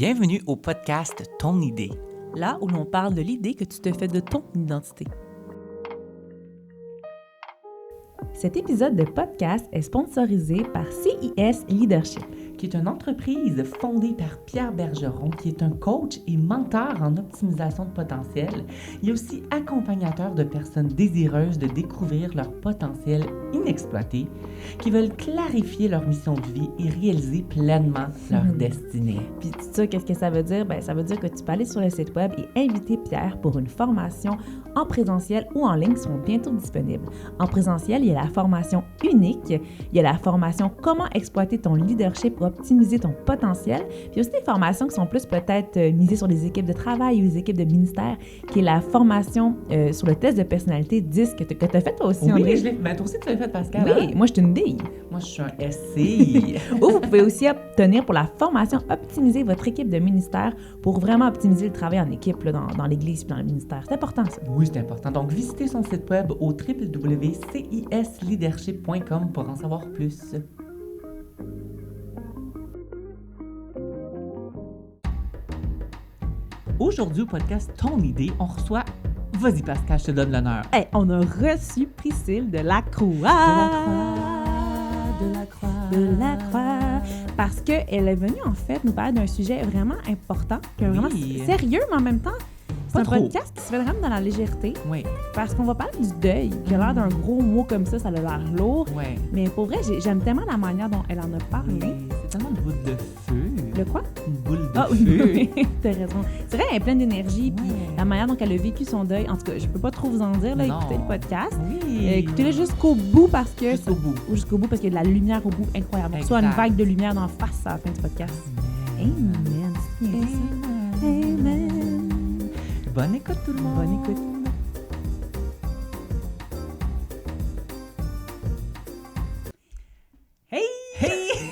Bienvenue au podcast Ton idée. Là où l'on parle de l'idée que tu te fais de ton identité. Cet épisode de podcast est sponsorisé par CIS Leadership, Qui est une entreprise fondée par Pierre Bergeron, qui est un coach et mentor en optimisation de potentiel. Il est aussi accompagnateur de personnes désireuses de découvrir leur potentiel inexploité, qui veulent clarifier leur mission de vie et réaliser pleinement leur destinée. Puis ça, qu'est-ce que ça veut dire? Ben, ça veut dire que tu peux aller sur le site web et inviter Pierre pour une formation en présentiel ou en ligne qui seront bientôt disponibles. En présentiel, il y a la formation unique, il y a la formation comment exploiter ton leadership pour optimiser ton potentiel, puis il y a aussi des formations qui sont plus peut-être misées sur les équipes de travail ou les équipes de ministère, qui est la formation sur le test de personnalité 10 que tu as fait toi aussi, André. Oui, je l'ai fait. Toi aussi, tu l'as fait, Pascal. Oui, hein? moi, je suis une DI. Moi, je suis un SCI. Ou vous pouvez aussi obtenir pour la formation optimiser votre équipe de ministère pour vraiment optimiser le travail en équipe là, dans l'Église et dans le ministère. C'est important, ça. Oui, c'est important. Donc, visitez son site web au www.cisleadership.com pour en savoir plus. Aujourd'hui, au podcast Ton idée, on reçoit... Vas-y, Pascal, je te donne l'honneur. Hey, on a reçu Priscille de la Croix. De la Croix. Parce qu'elle est venue, en fait, nous parler d'un sujet vraiment important, vraiment sérieux, mais en même temps, c'est un podcast qui se fait vraiment dans la légèreté. Oui. Parce qu'on va parler du deuil, qui a l'air d'un gros mot comme ça a l'air lourd. Oui. Mais pour vrai, j'aime tellement la manière dont elle en a parlé. C'est tellement une boule de feu. Le quoi? Une boule de Ah feu. oui, t'as raison. C'est vrai, elle est pleine d'énergie, puis la manière dont elle a vécu son deuil. En tout cas, je peux pas trop vous en dire, là, Non. écoutez le podcast. Oui. Écoutez-le jusqu'au bout parce que... Jusqu'au bout. Jusqu'au bout parce qu'il y a de la lumière au bout incroyable. Donc, soit une vague de lumière d'en face à la fin du podcast. Amen. Amen. Bonne écoute, tout le monde. Bonne écoute. Hey! Hey!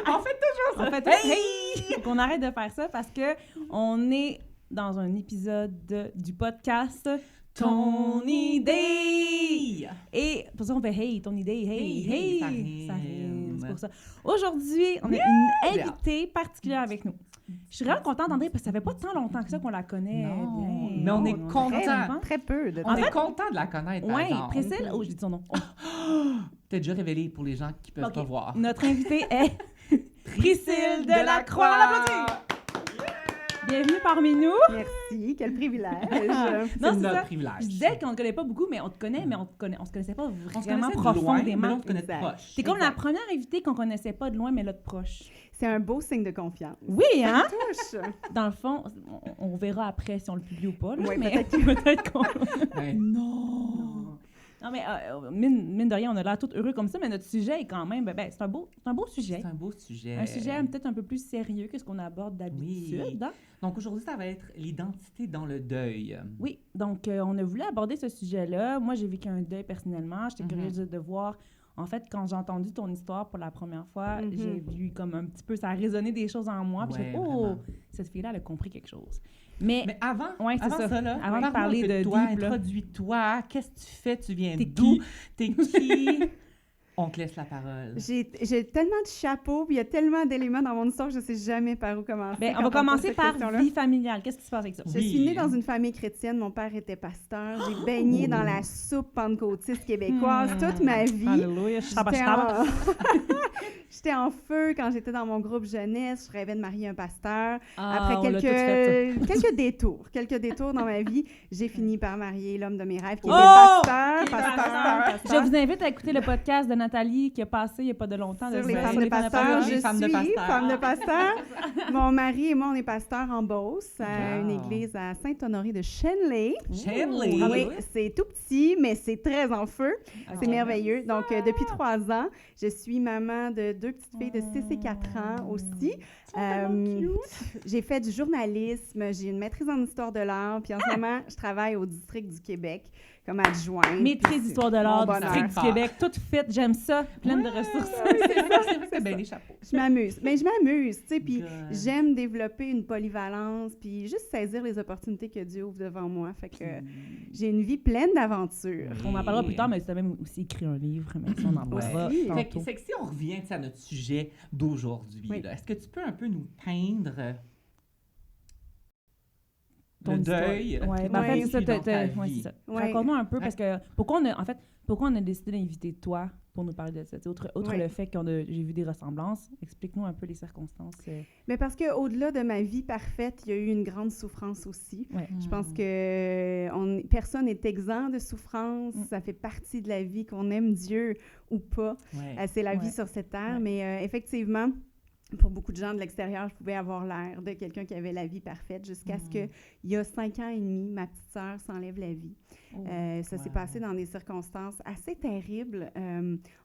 On fait toujours ça. En fait, hey! Faut qu'on arrête de faire ça parce que on est dans un épisode du podcast Ton idée! Et pour ça, on fait hey, ton idée, hey, hey! Ça rime. C'est pour ça. Aujourd'hui, on a une invitée particulière avec nous. Je suis vraiment contente, André, parce que ça fait pas tant longtemps que ça qu'on la connaît Non, bien. mais on est content. Très peu de temps. On est content de la connaître. par Oui, exemple. Priscille, oh, j'ai dit son nom. T'es déjà révélé pour les gens qui peuvent Ok. pas voir. Notre invitée est Priscille de la Croix. On l'applaudit. Bienvenue parmi nous. Merci, quel privilège. C'est Non, c'est notre ça. privilège. Je disais qu'on ne te connaît pas beaucoup, mais on te connaît, mais on se connaissait pas On se vraiment connaissait de loin, mais profondément. là, on te connaît de Exact. proche. C'est comme la première invitée qu'on connaissait pas de loin, mais là de proche. C'est un beau signe de confiance. Oui, hein? Touche. Dans le fond, on verra après si on le publie ou pas, là, Oui, mais peut-être qu'on... Ben non! Non, mais mine de rien, on a l'air tout heureux comme ça, mais notre sujet est quand même... Ben, c'est un beau sujet. C'est un beau sujet. Un sujet peut-être un peu plus sérieux que ce qu'on aborde d'habitude. Oui. Hein? Donc aujourd'hui, ça va être l'identité dans le deuil. Oui, donc on a voulu aborder ce sujet-là. Moi, j'ai vécu un deuil personnellement. J'étais curieuse de voir... En fait, quand j'ai entendu ton histoire pour la première fois, j'ai vu comme un petit peu... Ça a résonné des choses en moi. Puis Ouais, j'ai fait, vraiment. cette fille-là, elle a compris quelque chose. Mais avant, Ouais, c'est avant ça. ça, là, Avant de parle-moi parler un peu de toi, deep, là. introduis-toi, qu'est-ce que tu fais, tu viens T'es d'où, qui? t'es qui? On te laisse la parole. J'ai tellement de chapeaux, puis il y a tellement d'éléments dans mon histoire que je ne sais jamais par où commencer. ben, on quand va commencer pose cette par question-là. vie familiale. Qu'est-ce qui se passe avec ça? Je Oui. suis née dans une famille chrétienne. Mon père était pasteur. J'ai baigné dans la soupe pentecôtiste québécoise toute ma vie. Alléluia, J'étais en feu quand j'étais dans mon groupe jeunesse. Je rêvais de marier un pasteur. Ah, Après on l'a tout fait, quelques détours dans ma vie, j'ai fini par marier l'homme de mes rêves qui Oh! était pasteur. Je vous invite à écouter le podcast de Nathalie qui a passé il n'y a pas de longtemps. Sur de les sur femmes de pasteur, je les femmes de suis pasteur. femme de pasteur. Mon mari et moi, on est pasteurs en Beauce, à Wow. une église à Saint-Honoré de Shenley. Shenley. Ah oui, c'est tout petit, mais c'est très en feu. Ok. C'est merveilleux. Donc, depuis 3 ans, je suis maman de 2 petites filles de 6 et 4 ans aussi. J'ai fait du journalisme, j'ai une maîtrise en histoire de l'art, puis en ce moment, je travaille au district du Québec comme adjointe. Maîtrise Puis d'histoire de mon l'art, bonheur. district du Québec, tout fait, j'aime ça, pleine de ressources. C'est bien les chapeaux. Je m'amuse. Mais je m'amuse, tu sais, puis Good. j'aime développer une polyvalence, puis juste saisir les opportunités que Dieu ouvre devant moi. Fait que j'ai une vie pleine d'aventures. On en parlera plus tard, mais tu as même aussi écrit un livre, mais ça, on en parlera Oui. Fait que, tantôt. c'est que si on revient tu sais, à notre sujet d'aujourd'hui, Oui. là, est-ce que tu peux un peu nous peindre le deuil. Oui, en fait, c'est ça. dans ta Ouais, vie. c'est ça. Ouais. Raconte-nous un peu, parce que pourquoi on a décidé d'inviter toi pour nous parler de ça? Outre Ouais. le fait j'ai vu des ressemblances, explique-nous un peu les circonstances. Mais parce qu'au-delà de ma vie parfaite, il y a eu une grande souffrance aussi. Ouais. Je pense que personne n'est exempt de souffrance. Ça fait partie de la vie, qu'on aime Dieu ou pas. Ouais. C'est la vie Ouais. sur cette terre. Ouais. Mais effectivement, pour beaucoup de gens de l'extérieur, je pouvais avoir l'air de quelqu'un qui avait la vie parfaite jusqu'à ce qu'il y a 5 ans et demi, ma petite sœur s'enlève la vie. Ça s'est passé dans des circonstances assez terribles.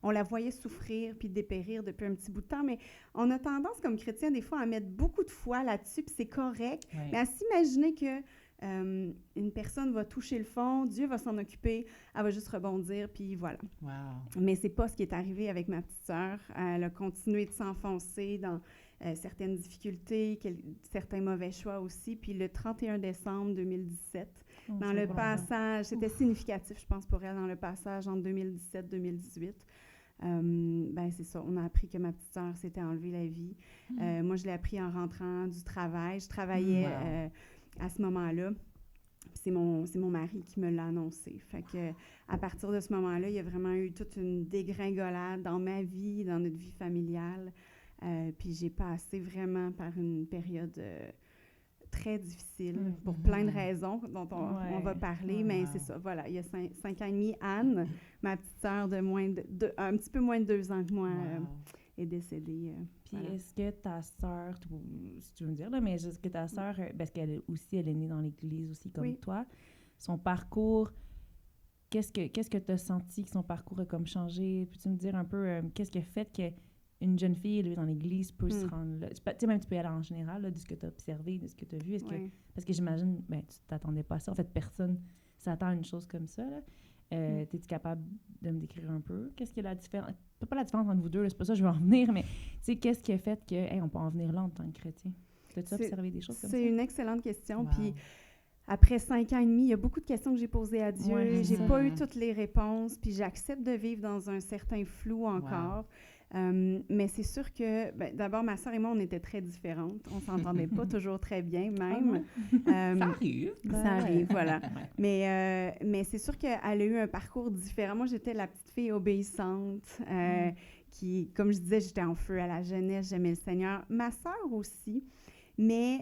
On la voyait souffrir puis dépérir depuis un petit bout de temps, mais on a tendance, comme chrétiens, des fois, à mettre beaucoup de foi là-dessus, puis c'est correct. Ouais. Mais à s'imaginer que une personne va toucher le fond, Dieu va s'en occuper, elle va juste rebondir, puis voilà. Wow. Mais c'est pas ce qui est arrivé avec ma petite sœur. Elle a continué de s'enfoncer dans certaines difficultés, certains mauvais choix aussi. Puis le 31 décembre 2017, dans le passage, c'était significatif, je pense, pour elle, dans le passage entre 2017-2018. Ben c'est ça, on a appris que ma petite sœur s'était enlevée la vie. Moi, je l'ai appris en rentrant du travail. Je travaillais à ce moment-là. C'est mon mari qui me l'a annoncé. Fait que à partir de ce moment-là, il y a vraiment eu toute une dégringolade dans ma vie, dans notre vie familiale. Puis j'ai passé vraiment par une période très difficile pour plein de raisons dont on va parler, mais c'est ça. Voilà, il y a 5 ans et demi, Anne, ma petite sœur de un petit peu moins de 2 ans que moi, est décédée. Puis est-ce que ta sœur, si tu veux me dire, là, mais est-ce que ta sœur, parce qu'elle elle est née dans l'Église aussi comme toi, son parcours, qu'est-ce que tu as senti que son parcours a comme changé? Peux-tu me dire un peu qu'est-ce qui a fait qu'une jeune fille élevée dans l'Église peut se rendre là? Tu sais, même tu peux y aller en général, là, de ce que tu as observé, de ce que tu as vu. Parce que j'imagine, tu t'attendais pas à ça. En fait, personne s'attend à une chose comme ça, là. Es-tu capable de me décrire un peu? Qu'est-ce que la différence? Pas la différence entre vous deux, là, c'est pas ça que je veux en venir, mais qu'est-ce qui a fait qu'on peut en venir là en tant que chrétien? As-tu observé des choses comme ça? C'est une excellente question. Puis après 5 ans et demi, il y a beaucoup de questions que j'ai posées à Dieu. J'ai pas eu toutes les réponses, puis j'accepte de vivre dans un certain flou encore. Mais c'est sûr que, d'abord, ma sœur et moi, on était très différentes. On s'entendait pas toujours très bien, même. Ça arrive. Ça arrive, voilà. Mais c'est sûr qu'elle a eu un parcours différent. Moi, j'étais la petite fille obéissante qui, comme je disais, j'étais en feu à la jeunesse, j'aimais le Seigneur. Ma sœur aussi, mais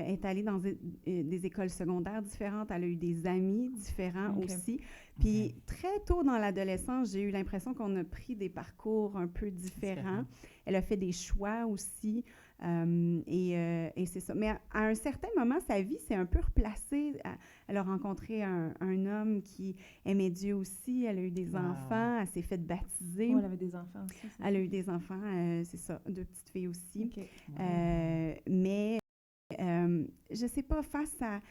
est allée dans des écoles secondaires différentes. Elle a eu des amis différents aussi. Puis très tôt dans l'adolescence, j'ai eu l'impression qu'on a pris des parcours un peu différents. Elle a fait des choix aussi. Et c'est ça. Mais à un certain moment, sa vie s'est un peu replacée. Elle a rencontré un homme qui aimait Dieu aussi. Elle a eu des enfants. Elle s'est faite baptiser. Elle avait des enfants aussi. Elle a eu des enfants, c'est ça, 2 petites filles aussi. Mais je sais pas, face à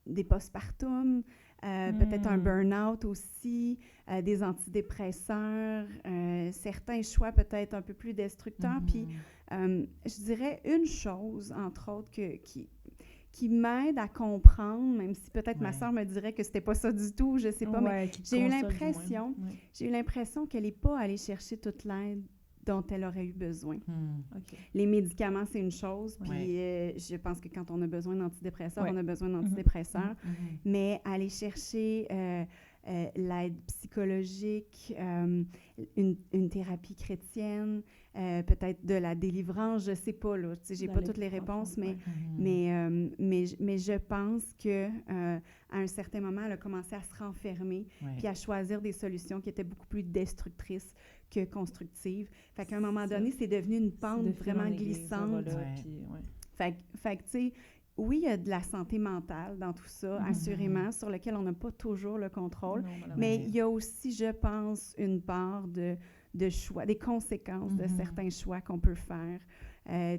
des postpartum, peut-être un burn-out aussi, des antidépresseurs, certains choix peut-être un peu plus destructeurs. Puis, je dirais une chose, entre autres, qui m'aide à comprendre, même si peut-être ma sœur me dirait que c'était pas ça du tout, je sais pas, mais j'ai eu l'impression qu'elle n'est pas allée chercher toute l'aide dont elle aurait eu besoin. Les médicaments, c'est une chose, puis je pense que quand on a besoin d'antidépresseurs, on a besoin d'antidépresseurs, mais aller chercher l'aide psychologique, une thérapie chrétienne, peut-être de la délivrance, je ne sais pas, là, j'ai pas toutes les réponses, mais je pense que à un certain moment, elle a commencé à se renfermer, puis à choisir des solutions qui étaient beaucoup plus destructrices que constructives. Fait qu'à un moment donné, c'est devenu une pente vraiment glissante. Fait que, tu sais, oui, il y a de la santé mentale dans tout ça, assurément, sur lequel on n'a pas toujours le contrôle, mais il y a aussi, je pense, une part de choix, des conséquences de certains choix qu'on peut faire.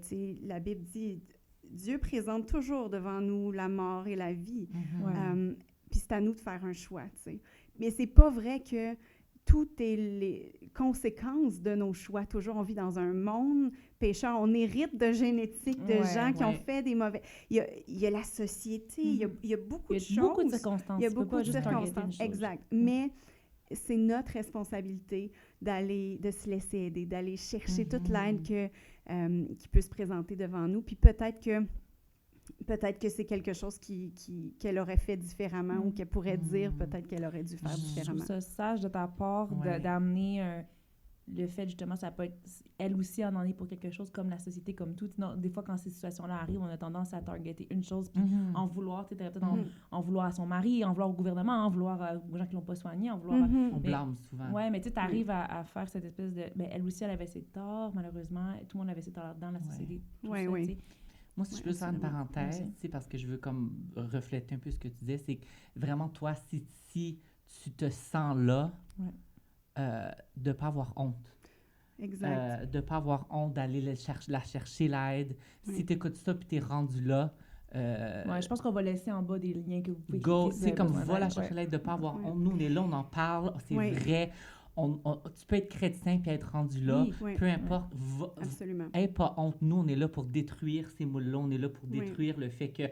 Tu sais, la Bible dit, Dieu présente toujours devant nous la mort et la vie. Puis c'est à nous de faire un choix, tu sais. Mais c'est pas vrai que tout est les conséquences de nos choix. Toujours, on vit dans un monde pécheur. On hérite de génétique de gens qui ont fait des mauvais... Il y a la société, il y a beaucoup de choses. Il y a beaucoup de circonstances. Il y a beaucoup de circonstances, exact. Mais c'est notre responsabilité de se laisser aider, d'aller chercher toute l'aide qui peut se présenter devant nous. Puis peut-être que peut-être que c'est quelque chose qu'elle aurait fait différemment ou qu'elle pourrait dire peut-être qu'elle aurait dû faire différemment. Je trouve ça sage de ta part d'amener le fait, justement, ça peut être... Elle aussi en est pour quelque chose, comme la société, comme tout. Non, des fois, quand ces situations-là arrivent, on a tendance à targeter une chose, puis en vouloir, tu sais, peut-être en vouloir à son mari, en vouloir au gouvernement, en vouloir aux gens qui l'ont pas soigné, en vouloir... On blâme souvent. Oui, mais tu sais, tu arrives à faire cette espèce de... Ben, elle aussi, elle avait ses torts, malheureusement. Tout le monde avait ses torts dans la société. Oui. Moi, si je peux faire une parenthèse, c'est parce que je veux comme refléter un peu ce que tu disais, c'est que vraiment, toi, si tu te sens là, de ne pas avoir honte. Exact. De ne pas avoir honte d'aller la chercher l'aide. Si tu écoutes ça puis tu es rendu là... je pense qu'on va laisser en bas des liens que vous pouvez cliquer. C'est comme va la chercher l'aide, de ne pas avoir honte. Nous, on est là, on en parle, c'est vrai. Tu peux être chrétien puis être rendu là, peu importe. Absolument. Aie pas honte. Nous, on est là pour détruire ces moules-là. On est là pour détruire le fait que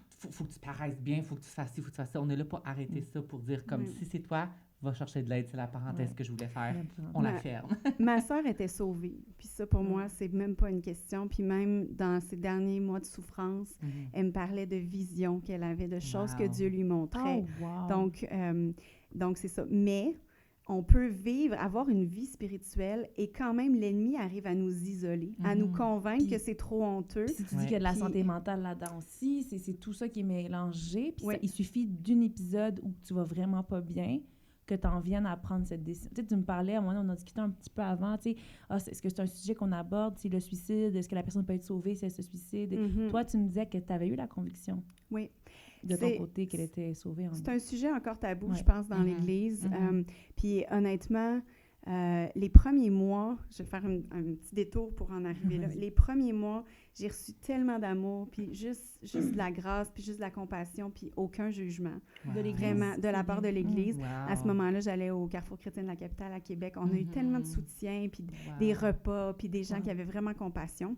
faut que tu paraisses bien, faut que tu fasses ci, faut que tu fasses ça. On est là pour arrêter ça, pour dire comme si c'est toi, va chercher de l'aide. C'est la parenthèse que je voulais faire. On la ferme. Ma sœur était sauvée. Puis ça, pour moi, c'est même pas une question. Puis même dans ses derniers mois de souffrance, elle me parlait de visions qu'elle avait, de choses que Dieu lui montrait. Donc, c'est ça. Mais on peut avoir une vie spirituelle et quand même l'ennemi arrive à nous isoler, à nous convaincre que c'est trop honteux. Si tu dis qu'il y a de la santé mentale là-dedans aussi, c'est tout ça qui est mélangé. Puis il suffit d'un épisode où tu vas vraiment pas bien que tu en viennes à prendre cette décision. Tu sais, tu me parlais, à un moment donné, on a discuté un petit peu avant, tu sais, est-ce que c'est un sujet qu'on aborde, le suicide, est-ce que la personne peut être sauvée si elle se suicide? Toi, tu me disais que tu avais eu la conviction. Oui. De ton côté, qu'elle était sauvée. C'est un sujet encore tabou, je pense, dans l'Église. Puis honnêtement, les premiers mois, je vais faire un petit détour pour en arriver là. Les premiers mois, j'ai reçu tellement d'amour, puis juste de la grâce, puis juste de la compassion, puis aucun jugement. De l'Église. Vraiment, de la part de l'Église. À ce moment-là, j'allais au Carrefour chrétien de la capitale à Québec. On a eu tellement de soutien, puis des repas, puis des gens qui avaient vraiment compassion.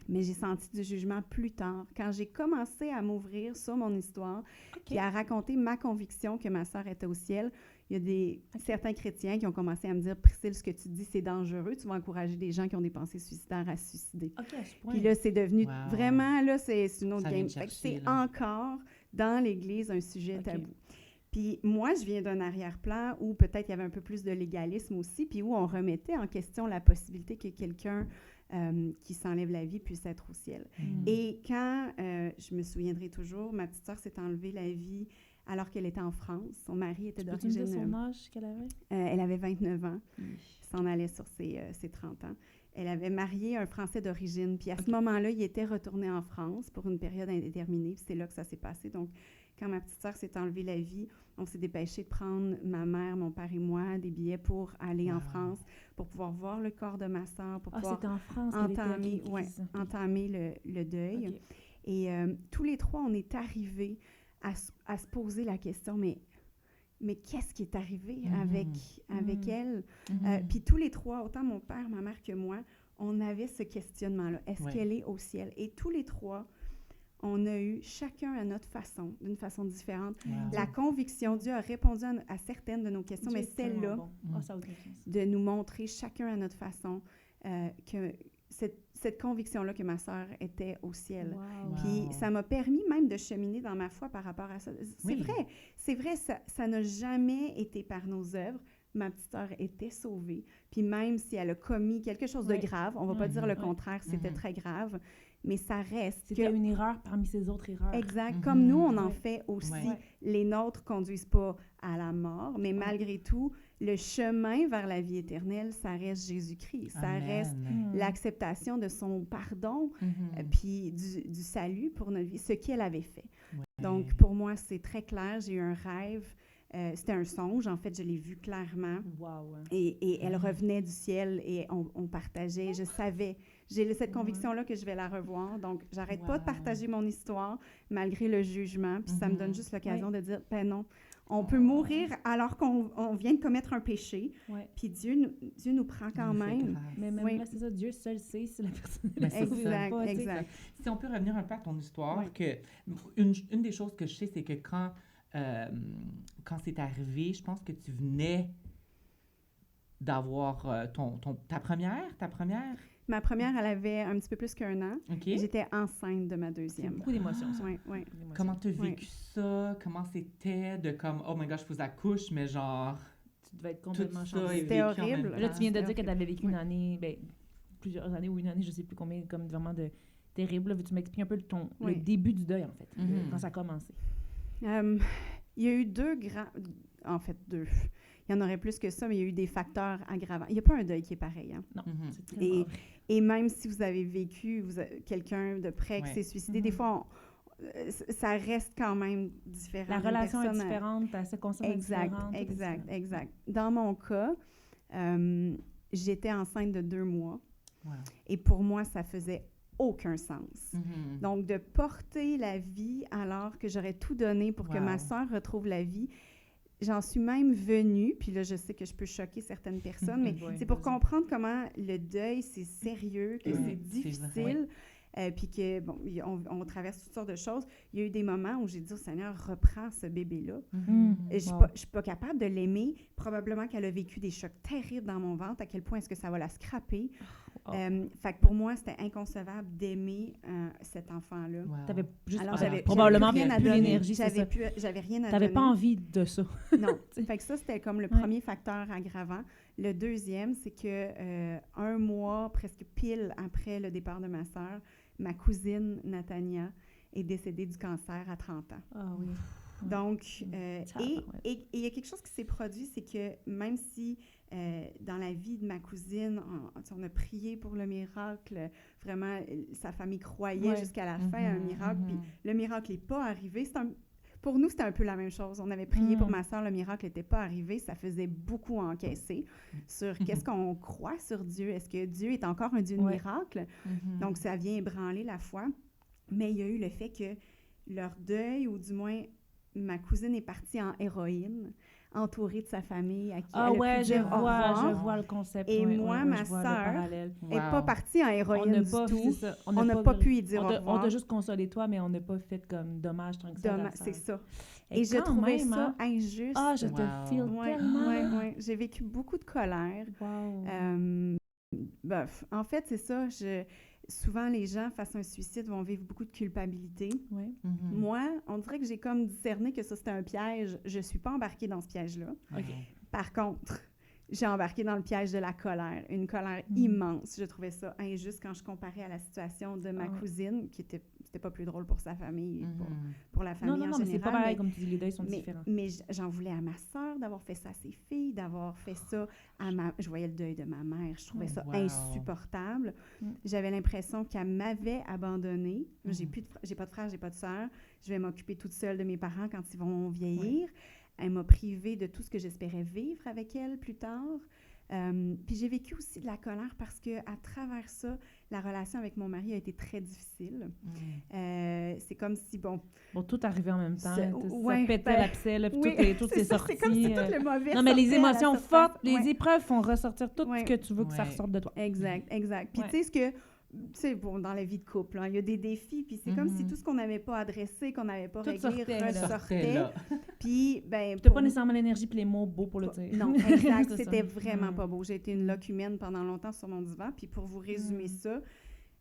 Mais j'ai senti du jugement plus tard, quand j'ai commencé à m'ouvrir sur mon histoire et à raconter ma conviction que ma sœur était au ciel. Il y a certains chrétiens qui ont commencé à me dire « Priscille, ce que tu dis, c'est dangereux. Tu vas encourager des gens qui ont des pensées suicidaires à se suicider. » Puis là, c'est devenu vraiment, là, c'est une autre game. C'est encore dans l'Église un sujet tabou. Puis moi, je viens d'un arrière-plan où peut-être il y avait un peu plus de légalisme aussi, puis où on remettait en question la possibilité que quelqu'un qui s'enlève la vie puisse être au ciel. Et quand, je me souviendrai toujours, ma petite sœur s'est enlevée la vie alors qu'elle était en France. Son mari était d'origine... Peux-tu me dire son âge qu'elle avait? Elle avait 29 ans. S'en allait sur ses 30 ans. Elle avait marié un Français d'origine. Puis à ce moment-là, il était retourné en France pour une période indéterminée. Puis c'est là que ça s'est passé. Donc, quand ma petite sœur s'est enlevée la vie, on s'est dépêché de prendre, ma mère, mon père et moi, des billets pour aller en France, pour pouvoir voir le corps de ma sœur, pour pouvoir c'était en France entamer le deuil. Et tous les trois, on est arrivés à se poser la question, mais qu'est-ce qui est arrivé avec elle? Puis tous les trois, autant mon père, ma mère que moi, on avait ce questionnement-là. Est-ce qu'elle est au ciel? Et tous les trois, on a eu chacun à notre façon, d'une façon différente. La conviction, Dieu a répondu à certaines de nos questions, mais celle-là, de nous montrer chacun à notre façon que cette conviction-là que ma sœur était au ciel. Puis ça m'a permis même de cheminer dans ma foi par rapport à ça. C'est vrai, ça n'a jamais été par nos œuvres. Ma petite sœur était sauvée. Puis même si elle a commis quelque chose de grave, on ne va pas dire le contraire, c'était très grave, mais ça reste. C'était une erreur parmi ces autres erreurs. Exact. Comme nous, on en fait aussi. Les nôtres ne conduisent pas à la mort, mais malgré tout, le chemin vers la vie éternelle, ça reste Jésus-Christ. Ça reste l'acceptation de son pardon, puis du salut pour notre vie, ce qu'elle avait fait. Donc, pour moi, c'est très clair. J'ai eu un rêve. C'était un songe, en fait, je l'ai vu clairement. Et elle revenait du ciel et on partageait. Je savais, j'ai cette conviction-là que je vais la revoir. Donc, j'arrête pas de partager mon histoire malgré le jugement. Puis ça me donne juste l'occasion de dire, ben non, on peut mourir alors qu'on vient de commettre un péché. Puis Dieu nous prend quand même. Mais même là, c'est ça, Dieu seul sait si la personne Exact. Si on peut revenir un peu à ton histoire, que une des choses que je sais, c'est que quand c'est arrivé, je pense que tu venais d'avoir ta première? Ma première, elle avait un petit peu plus qu'1 an. OK. Et j'étais enceinte de ma C'est deuxième. beaucoup d'émotions, ça. Oui, oui. Beaucoup d'émotions. Comment t'as Ouais. vécu ça? Comment c'était de comme, oh my gosh, je vous accouche, mais genre, Tu devais être tout complètement ça est chanceux. C'était vécu en horrible. même Là, temps. tu viens de C'était dire que tu avais vécu une Oui. année, plusieurs années ou une année, je sais plus combien, comme vraiment de terrible. Là, veux-tu m'expliquer un peu le Oui. début du deuil, en fait, Mhm. quand ça a commencé? Il y a eu 2 grands... En fait, 2. Il y en aurait plus que ça, mais il y a eu des facteurs aggravants. Il n'y a pas un deuil qui est pareil. Hein? Non, Mhm. c'est tellement vrai. Et même si vous avez vécu quelqu'un de près qui Ouais. s'est suicidé, des Mhm. fois, ça reste quand même différent. La Une relation est personne, différente, ta circonstance est Exact, différente. tout est exact, différent. exact. Dans mon cas, j'étais enceinte de 2 mois. Wow. Et pour moi, ça faisait aucun sens. Mhm. Donc, de porter la vie alors que j'aurais tout donné pour que Wow. ma sœur retrouve la vie, j'en suis même venue, puis là, je sais que je peux choquer certaines personnes, mais Ouais, c'est pour vas-y. comprendre comment le deuil, c'est sérieux, que c'est C'est difficile, puis que, bon, on traverse toutes sortes de choses. Il y a eu des moments où j'ai dit au Seigneur, reprends ce bébé-là. Mhm. Je ne Wow. suis pas capable de l'aimer. Probablement qu'elle a vécu des chocs terribles dans mon ventre. À quel point est-ce que ça va la scraper? Oh. Fait que pour moi, c'était inconcevable d'aimer cet enfant-là. Wow. T'avais juste Alors, j'avais- probablement j'avais plus à donner. l'énergie, c'est ça. J'avais rien à T'avais donner. pas envie de ça. Non. Fait que ça, c'était comme le Ouais. premier facteur aggravant. Le deuxième, c'est que 1 mois, presque pile après le départ de ma sœur, ma cousine Natania est décédée du cancer à 30 ans. Ah oui. Ouais. Donc, Tabarouette. et il y a quelque chose qui s'est produit, c'est que même si dans la vie de ma cousine, on a prié pour le miracle, vraiment, sa famille croyait Ouais. jusqu'à la fin à un Mhm, miracle, puis mhm. le miracle n'est pas arrivé. Pour nous, c'était un peu la même chose. On avait prié pour Mm. ma soeur, le miracle n'était pas arrivé. Ça faisait beaucoup encaisser sur qu'est-ce qu'on croit sur Dieu. Est-ce que Dieu est encore un Dieu de Ouais. miracle? Mhm. Donc, ça vient ébranler la foi. Mais il y a eu le fait que leur deuil, ou du moins, ma cousine est partie en héroïne, entourée de sa famille, à qui Ah elle a ouais, pu je dire au revoir. vois le concept. Et ouais, moi, ouais, ma je vois le sœur, parallèle. Elle n'est pas Wow. partie en On héroïne n'a du pas, c'est tout. ça. On n'a pas pu y dire au On revoir. t'a juste consolé toi, mais on n'a pas fait comme dommage tant que ça. Dommage, c'est ça. Et Et je quand trouvais même, ça hein. injuste. Ah, je te Wow. feel Ouais, tellement. ouais. J'ai vécu beaucoup de colère. Wow. En fait, c'est ça. Souvent, les gens, face à un suicide, vont vivre beaucoup de culpabilité. Ouais. Mhm. Moi, on dirait que j'ai comme discerné que ça, c'était un piège. Je ne suis pas embarquée dans ce piège-là. OK. Par contre, j'ai embarqué dans le piège de la colère. Une colère Mm. immense. Je trouvais ça injuste quand je comparais à la situation de ma Ah ouais. cousine, qui c'était pas plus drôle pour sa famille et Mhm. pour la famille Non, en mais c'est général. pas pareil, comme tu dis, les deuils sont mais, différents. mais j'en voulais à ma sœur d'avoir fait ça à ses filles, d'avoir fait ça à Je voyais le deuil de ma mère. Je trouvais ça Wow. insupportable. Mm. J'avais l'impression qu'elle m'avait abandonnée. J'ai Mhm. j'ai pas de frère, j'ai pas de sœur. Je vais m'occuper toute seule de mes parents quand ils vont vieillir. Elle m'a privée de tout ce que j'espérais vivre avec elle plus tard. Puis j'ai vécu aussi de la colère parce que à travers ça, la relation avec mon mari a été très difficile. Mhm. C'est comme si, bon... Bon, tout arrivait en même temps. Ça- Ça ouais, pétait ben, l'abcès, là, puis oui, tout c'est est ça, sorti. c'est comme si tout le mauvais Non, mais les sortait à la émotions surface. fortes, les Ouais. épreuves font ressortir tout Ouais. ce que tu veux que ça Ouais. ressorte de toi. Exact, exact. Puis Ouais. tu sais, ce que... Tu sais, bon, dans la vie de couple, hein, il y a des défis, puis c'est comme si Mhm. tout ce qu'on n'avait pas adressé, qu'on n'avait pas Tout réglé, sortait, là. ressortait. là. Puis, ben... Tu n'as pour pas nécessairement l'énergie puis les mots beaux pour le dire. Non, exact. C'est C'était ça. vraiment Mm. pas beau. J'ai été une locumène pendant longtemps sur mon divan. Puis pour vous résumer Mm. ça,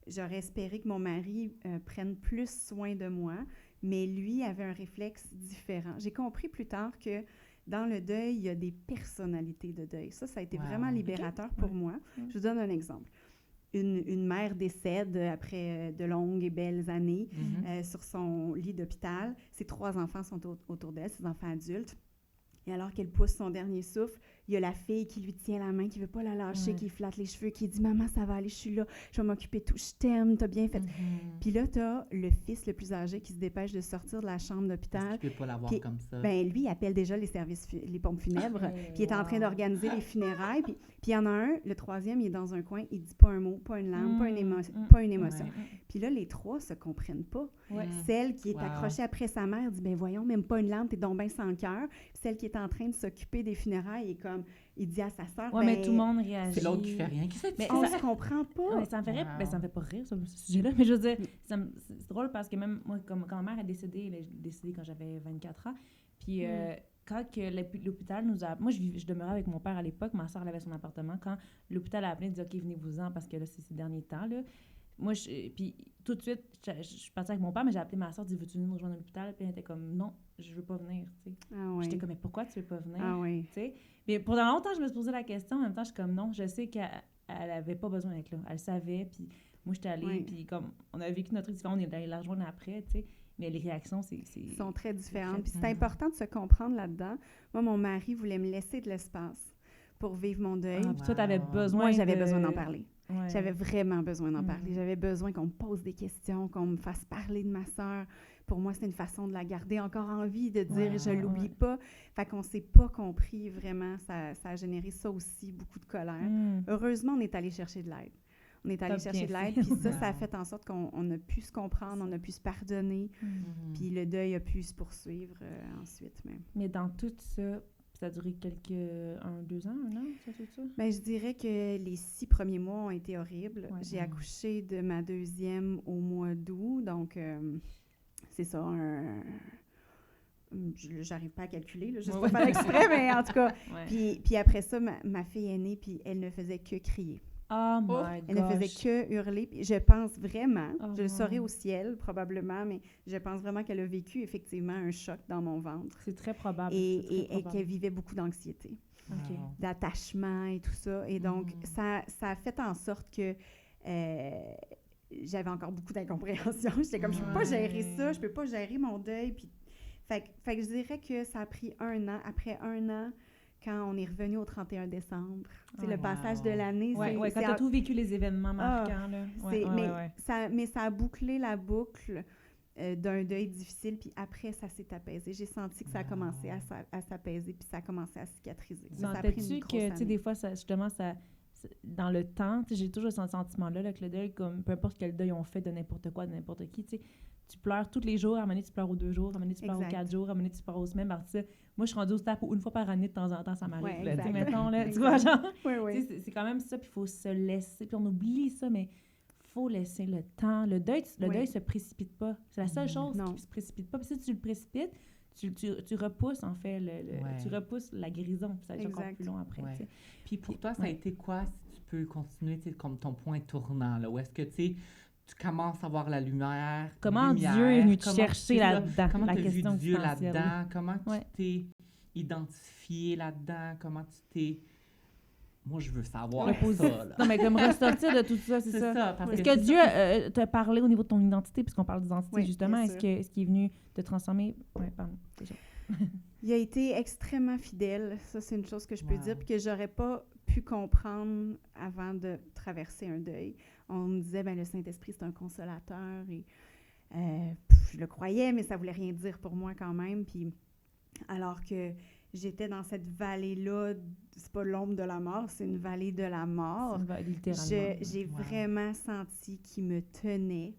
j'aurais espéré que mon mari prenne plus soin de moi, mais lui avait un réflexe différent. J'ai compris plus tard que dans le deuil, il y a des personnalités de deuil. Ça a été Wow. vraiment libérateur pour Ouais. moi. Mm. Je vous donne un exemple. Une mère décède après de longues et belles années Mhm. sur son lit d'hôpital. Ses 3 enfants sont autour d'elle, ses enfants adultes. Et alors qu'elle pousse son dernier souffle, il y a la fille qui lui tient la main, qui ne veut pas la lâcher, Ouais. qui flatte les cheveux, qui dit « Maman, ça va aller, je suis là, je vais m'occuper de tout, je t'aime, t'as bien fait. Mhm. Puis là, tu as le fils le plus âgé qui se dépêche de sortir de la chambre Parce d'hôpital. que tu peux pas l'avoir Puis, comme ça. Ben lui, il appelle déjà les services, les pompes funèbres, puis il est en train Wow. d'organiser les funérailles. Puis il y en a un, le troisième, il est dans un coin, il dit pas un mot, pas une larme, pas une émotion. Ouais. Puis là, les 3 se comprennent pas. Ouais. Mm. Celle qui est Wow. accrochée après sa mère dit « Ben voyons, même pas une larme, t'es donc bien sans cœur. » Celle qui est en train de s'occuper des funérailles, il dit à sa sœur Ouais, mais ben, tout le monde réagit. C'est l'autre qui fait rien. Qui fait Mais on ça- se comprend pas. Ouais, ça me fait rire. Wow. Ben, ça me fait pas rire, ce sujet-là. Mais je veux dire, c'est drôle parce que même moi, quand ma mère est décédée, elle est décédée quand j'avais 24 ans. Puis quand que l'hôpital nous a... Moi, je demeurais avec mon père à l'époque. Ma soeur, elle avait son appartement. Quand l'hôpital a appelé, il dit « OK, venez-vous-en, parce que là, c'est ces derniers temps. » là. Moi, puis tout de suite, je suis partie avec mon père, mais j'ai appelé ma soeur, dit « Veux-tu venir nous rejoindre à l'hôpital? » Puis elle était comme « Non, je veux pas venir. » Ah oui. J'étais comme « Mais pourquoi tu veux pas venir? » Ah oui. T'sais? Mais pendant longtemps, je me suis posé la question. En même temps, je suis comme « Non, je sais qu'elle avait pas besoin d'être là. Elle savait. » Puis moi, j'étais allée, puis comme on a vécu notre histoire, on est allé la rejoindre après, tu sais. Mais les réactions, Ils sont très différentes. Puis très... c'est important de se comprendre là-dedans. Moi, mon mari voulait me laisser de l'espace pour vivre mon deuil. Puis toi, t'avais besoin Moi, j'avais besoin d'en parler. Ouais. J'avais vraiment besoin d'en parler. J'avais besoin qu'on me pose des questions, qu'on me fasse parler de ma sœur. Pour moi, c'était une façon de la garder encore en vie, de dire je l'oublie pas. Fait qu'on s'est pas compris vraiment. Ça a généré ça aussi, beaucoup de colère. Heureusement, on est allé chercher de l'aide. On est allé chercher de l'aide, puis ça a fait en sorte qu'on a pu se comprendre, on a pu se pardonner, puis le deuil a pu se poursuivre ensuite. Mais dans tout ça, ça a duré 2 ans, un an, ça, tout ça? Bien, je dirais que les 6 premiers mois ont été horribles. Ouais. J'ai accouché de ma deuxième au mois d'août, donc c'est ça, j'arrive pas à calculer, là, je sais pas faire exprès, mais en tout cas. Puis après ça, ma fille est née, puis elle ne faisait que crier. Oh my God! Elle ne faisait que hurler. Puis je pense vraiment, je le saurais au ciel probablement, mais je pense vraiment qu'elle a vécu effectivement un choc dans mon ventre. C'est très probable. Et qu'elle vivait beaucoup d'anxiété, d'attachement et tout ça. Et donc, ça a fait en sorte que j'avais encore beaucoup d'incompréhension. J'étais comme, je peux pas gérer ça, je peux pas gérer mon deuil. Puis, fait que je dirais que ça a pris 1 an. Après 1 an, quand on est revenu au 31 décembre. Le passage de l'année, c'est... quand tu as tout vécu, les événements marquants. Mais ça a bouclé la boucle d'un deuil difficile, puis après, ça s'est apaisé. J'ai senti que ça a commencé à s'apaiser, puis ça a commencé à cicatriser. Sentais-tu que, tu sais, des fois, justement, dans le temps, j'ai toujours ce sentiment-là, là, que le deuil, comme peu importe quel deuil on fait de n'importe quoi, de n'importe qui, tu sais, tu pleures tous les jours, à un moment donné, tu pleures aux 2 jours, à un moment donné, tu pleures aux 4 jours, à un moment donné, tu pleures aux semaines. Moi, je suis rendue au stade où 1 fois par année, de temps en temps, ça m'arrive. Mettons, là, tu vois, genre, c'est quand même ça, puis il faut se laisser, puis on oublie ça, mais il faut laisser le temps. Le deuil se précipite pas. C'est la seule chose qui se précipite pas. Puis si tu le précipites, tu repousses, en fait, tu repousses la guérison, puis ça va être encore plus long après. Puis pour toi, ça a été quoi, si tu peux continuer, comme ton point tournant, là, où est-ce que, tu commences à voir la lumière. Comment Dieu est venu te chercher là-dedans? Comment tu as vu Dieu là-dedans? Comment tu t'es identifié là-dedans? Comment tu t'es... Moi, je veux savoir ça. Là. Non, mais comme ressortir de tout ça, c'est ça. Est-ce que Dieu t'a parlé au niveau de ton identité, puisqu'on parle d'identité, justement? Est-ce qu'il est venu te transformer? Oui, pardon. Il a été extrêmement fidèle. Ça, c'est une chose que je peux dire, puis que j'aurais pas pu comprendre avant de traverser un deuil. On me disait, le Saint-Esprit, c'est un consolateur. Et je le croyais, mais ça voulait rien dire pour moi quand même. Puis, alors que j'étais dans cette vallée-là, c'est pas l'ombre de la mort, c'est une vallée de la mort. Littéralement. J'ai vraiment senti qu'il me tenait.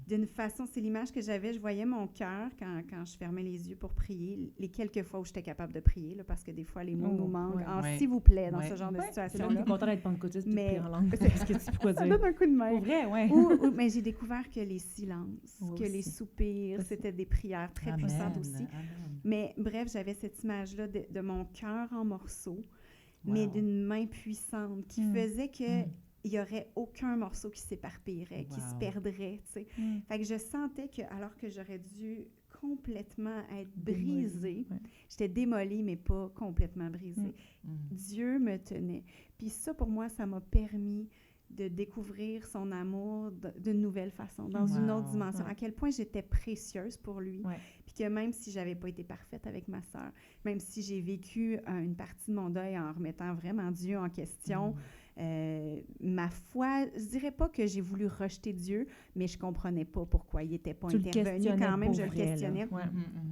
D'une façon, c'est l'image que j'avais, je voyais mon cœur quand je fermais les yeux pour prier, les quelques fois où j'étais capable de prier, là, parce que des fois, les mots nous manquent. S'il vous plaît, dans ce genre de situation-là. C'est là que content d'être pentecôtiste et de prier en langue. Parce que tu peux quoi dire. Ça donne un coup de main. Pour vrai, mais j'ai découvert que les silences, les soupirs, c'était des prières très puissantes aussi. Amen. Mais bref, j'avais cette image-là de mon cœur en morceaux, mais d'une main puissante qui faisait que... il n'y aurait aucun morceau qui s'éparpillerait, qui se perdrait, tu sais. Fait que je sentais que, alors que j'aurais dû complètement être brisée, j'étais démolie, mais pas complètement brisée. Dieu me tenait. Puis ça, pour moi, ça m'a permis de découvrir son amour d'une nouvelle façon, dans une autre dimension. À quel point j'étais précieuse pour lui. Puis que même si j'avais pas été parfaite avec ma sœur, même si j'ai vécu une partie de mon deuil en remettant vraiment Dieu en question, ma foi, je dirais pas que j'ai voulu rejeter Dieu, mais je comprenais pas pourquoi il était pas intervenu quand même, je le questionnais.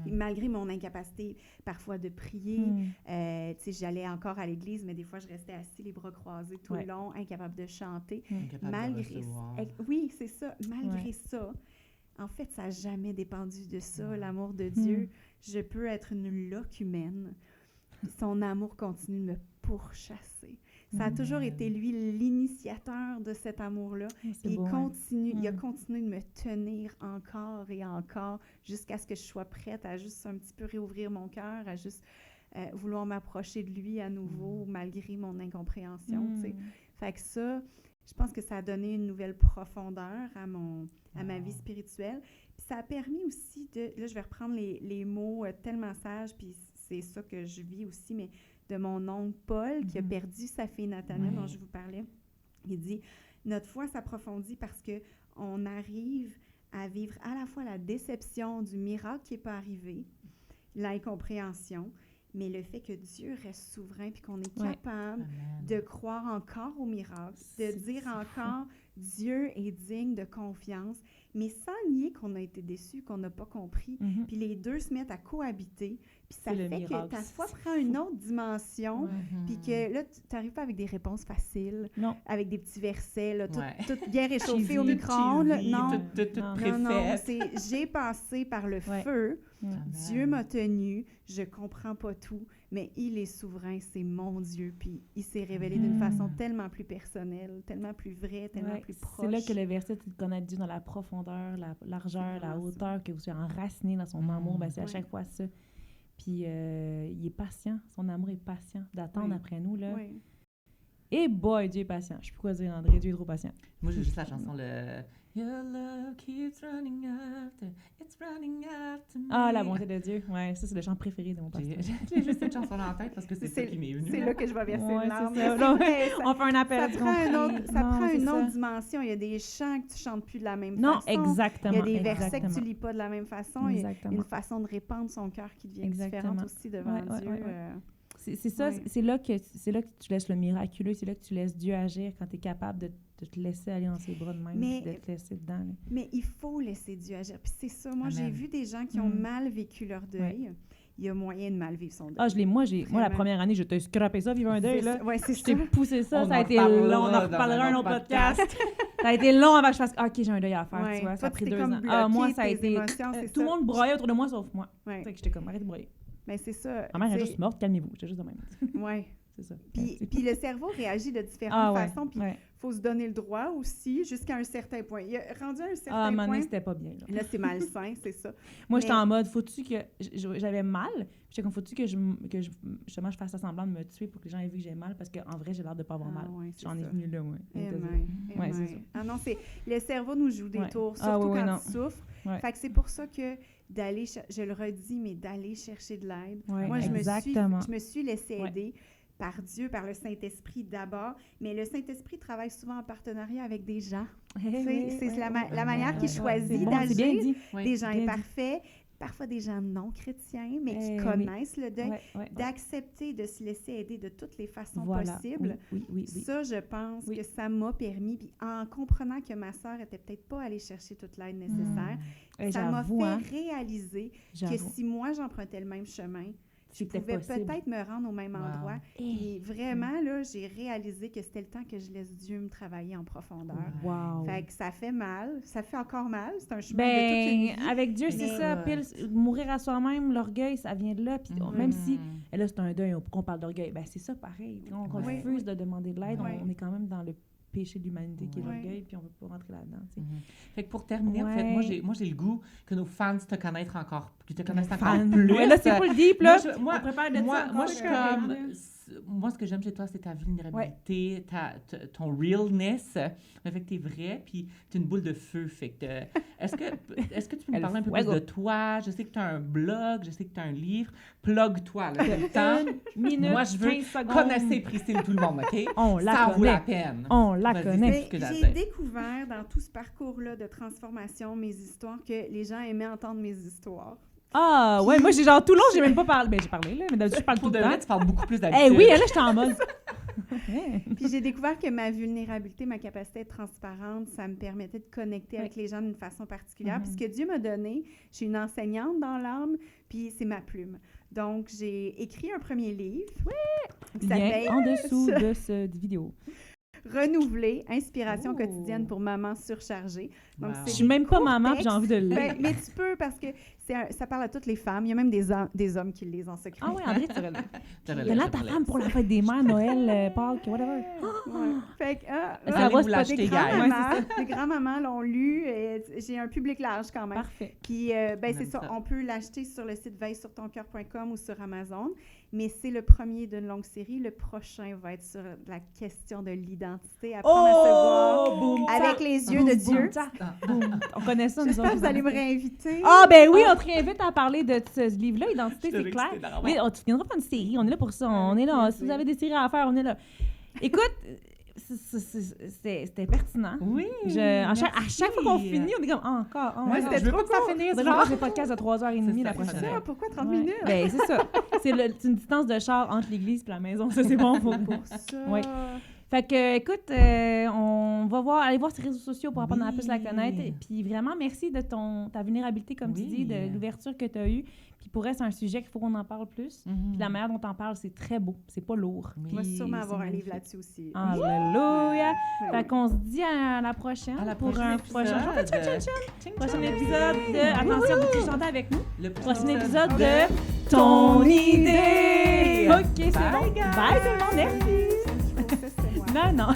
Malgré mon incapacité parfois de prier, tu sais, j'allais encore à l'église, mais des fois je restais assise les bras croisés tout le long, incapable de chanter. Malgré c'est ça, malgré ça. En fait, ça n'a jamais dépendu de ça, l'amour de Dieu. Je peux être une loque humaine. Son amour continue de me pourchasser. Ça a toujours été lui l'initiateur de cet amour-là. Et il a continué de me tenir encore et encore jusqu'à ce que je sois prête à juste un petit peu réouvrir mon cœur, à juste vouloir m'approcher de lui à nouveau malgré mon incompréhension, tu sais. Fait que ça, je pense que ça a donné une nouvelle profondeur à ma vie spirituelle. Puis ça a permis aussi là, je vais reprendre les mots tellement sages, puis c'est ça que je vis aussi, mais de mon oncle Paul, qui a perdu sa fille Nathanaël, dont je vous parlais. Il dit, notre foi s'approfondit parce qu'on arrive à vivre à la fois la déception du miracle qui n'est pas arrivé, l'incompréhension, mais le fait que Dieu reste souverain puis qu'on est capable de croire encore au miracle, de dire encore Dieu est digne de confiance, mais sans nier qu'on a été déçus, qu'on n'a pas compris. Puis les deux se mettent à cohabiter, puis ça fait que ta foi prend une autre dimension, puis que là, tu n'arrives pas avec des réponses faciles, avec des petits versets, là, tout bien réchauffé au micro-ondes. Non, c'est j'ai passé par le feu, Dieu m'a tenu, je comprends pas tout, mais il est souverain, c'est mon Dieu, puis il s'est révélé d'une façon tellement plus personnelle, tellement plus vraie, tellement plus proche. C'est là que le verset, tu connais Dieu dans la profondeur, la largeur, la hauteur, que vous êtes enraciné dans son amour, ben c'est à chaque fois ça. Puis il est patient, son amour est patient, d'attendre après nous, là. Et boy, Dieu est patient. Je sais plus quoi dire, André, Dieu est trop patient. Moi, j'ai juste la chanson, le Your love keeps running after, it's running after me. Ah, la bonté de Dieu. Ouais, ça, c'est le chant préféré de mon pasteur. J'ai juste cette chanson-là en tête parce que c'est ça qui m'est venu. C'est là que je vais verser une larme. On fait un appel. Ça prend une autre dimension. Il y a des chants que tu chantes plus de la même façon. Non, exactement. Il y a des versets que tu lis pas de la même façon. Exactement. Il y a une façon de répandre son cœur qui devient différente aussi devant Dieu. C'est ça, c'est là que tu laisses le miraculeux, c'est là que tu laisses Dieu agir quand tu es capable de te laisser aller dans ses bras de même, de te laisser dedans. Là. Mais il faut laisser Dieu agir. Puis c'est ça, moi, j'ai vu des gens qui ont mal vécu leur deuil. Il y a moyen de mal vivre son deuil. Ah, moi, la première année, je t'ai scrappé ça, vivre un deuil, là. Ouais, c'est je t'ai poussé ça, on ça a été long. On en reparlera un autre podcast. Ça a été long avant que je fasse « OK, j'ai un deuil à faire, tu vois. Ça a pris 2 ans. Ah, moi, ça a été... Tout le monde broyait autour de moi, sauf moi. Fait que j'étais comme « Arrête de broyer. » Mais c'est ça. Ma mère est juste morte, calmez-vous. J'étais juste de même. Oui. C'est ça. Puis le cerveau réagit de différentes façons. Puis il faut se donner le droit aussi jusqu'à un certain point. Il a rendu à un certain point. À un moment donné, c'était pas bien. Là, c'est malsain, c'est ça. Moi, j'étais en mode, faut-tu que... J'avais mal. J'étais comme, faut-tu que justement, je fasse semblant de me tuer pour que les gens aient vu que j'ai mal? Parce qu'en vrai, j'ai l'air de pas avoir mal. J'en ai venu là, moi. C'est ça. Ah non, le cerveau nous joue des tours, surtout quand tu souffres. Fait que c'est pour ça que d'aller, je le redis, mais d'aller chercher de l'aide. Moi, je me suis laissée aider par Dieu, par le Saint-Esprit d'abord, mais le Saint-Esprit travaille souvent en partenariat avec des gens. C'est la manière qu'il choisit d'agir, des gens imparfaits, parfois des gens non chrétiens, mais qui connaissent le deuil, d'accepter de se laisser aider de toutes les façons possibles. Oui. Ça, je pense que ça m'a permis, puis en comprenant que ma sœur était peut-être pas allée chercher toute l'aide nécessaire, ça m'a fait réaliser que si moi, j'empruntais le même chemin, je pouvais peut-être me rendre au même endroit. Et vraiment, là, j'ai réalisé que c'était le temps que je laisse Dieu me travailler en profondeur. Fait que ça fait mal. Ça fait encore mal. C'est un chemin de toute une vie. Avec Dieu, c'est ça. Pile, mourir à soi-même, l'orgueil, ça vient de là. Puis même si, et là, c'est un deuil, qu'on parle d'orgueil, c'est ça pareil. On refuse de demander de l'aide. On est quand même dans le péché de l'humanité qui est l'orgueil, puis on ne veut pas rentrer là-dedans. Fait que pour terminer, en fait, moi j'ai le goût que nos fans te connaissent encore plus. Là, c'est pas le deep, là. Moi, je suis comme... Moi, ce que j'aime chez toi, c'est ta vulnérabilité, ton realness. Le fait que t'es vrai, puis t'es une boule de feu. Fait que est-ce que tu peux me parler un peu plus de toi? Je sais que t'as un blog, je sais que t'as un livre. Plug-toi, là, le temps. Moi, je veux connaître Priscille, tout le monde, OK? Ça vaut la peine. On la connaît. J'ai découvert dans tout ce parcours-là de transformation, mes histoires, que les gens aimaient entendre mes histoires. Ah, puis... ouais, moi, j'ai genre tout le long, j'ai même pas parlé. J'ai parlé, là, mais d'habitude, je parle tout le temps. Tu parles beaucoup plus d'habitude. Oui, là, j'étais en mode. Puis j'ai découvert que ma vulnérabilité, ma capacité à être transparente, ça me permettait de connecter avec les gens d'une façon particulière. Puis ce que Dieu m'a donné, je suis une enseignante dans l'âme, puis c'est ma plume. Donc, j'ai écrit un premier livre. Qui s'appelle en dessous de cette vidéo. Renouveler, inspiration quotidienne pour maman surchargée. Donc, je suis même pas maman, puis j'ai envie de le lire. Mais tu peux, parce que ça parle à toutes les femmes. Il y a même des hommes qui le lisent en secret. Ah oui, André, tu relèves. Là, ta femme pour la fête des mères, Noël, Pâques, whatever. Fait que, ça va se passer les grands-mamans l'ont lu. J'ai un public large quand même. Parfait. Puis, c'est ça, on peut l'acheter sur le site veillesurtoncoeur.com ou sur Amazon. mais c'est le premier d'une longue série. Le prochain va être sur la question de l'identité, apprendre à se voir Boum, avec ta. les yeux de Dieu. Boum. On connaît ça, nous J'espère autres. que vous allez me réinviter. Ah, ben oui, on te réinvite à parler de ce livre-là, Identité, Je suis c'est clair. excitée d'en avoir. Oui, tu viendras faire une série, on est là pour ça, on est là. Si vous avez des séries à faire, on est là. Écoute, c'était pertinent. Oui. À chaque fois qu'on finit, on est comme encore. Moi, c'était trop que ça finisse. On va faire des podcasts de 3h30 la prochaine C'est fois. ça, pourquoi 30 Ouais. minutes? Ben, c'est ça. C'est une distance de char entre l'église et la maison. Ça, c'est bon pour Pour ça. Oui. Fait que, écoute, on va aller voir ses réseaux sociaux pour apprendre à plus la connaître. Et puis vraiment, merci de ta vulnérabilité, comme tu dis, de l'ouverture que tu as eue. Puis pour elle, c'est un sujet qu'il faut qu'on en parle plus. Puis la manière dont on en parle, c'est très beau. C'est pas lourd. On va Puis sûrement c'est avoir un livre magnifique. là-dessus aussi. Alléluia! Ouais, Fait qu'on se dit à la prochaine pour un prochain prochain épisode de Attention, vous chantez avec nous. Le Prochain épisode de Ton idée! OK, c'est bon. Bye tout le monde, merci! Ça, c'est moi. Non.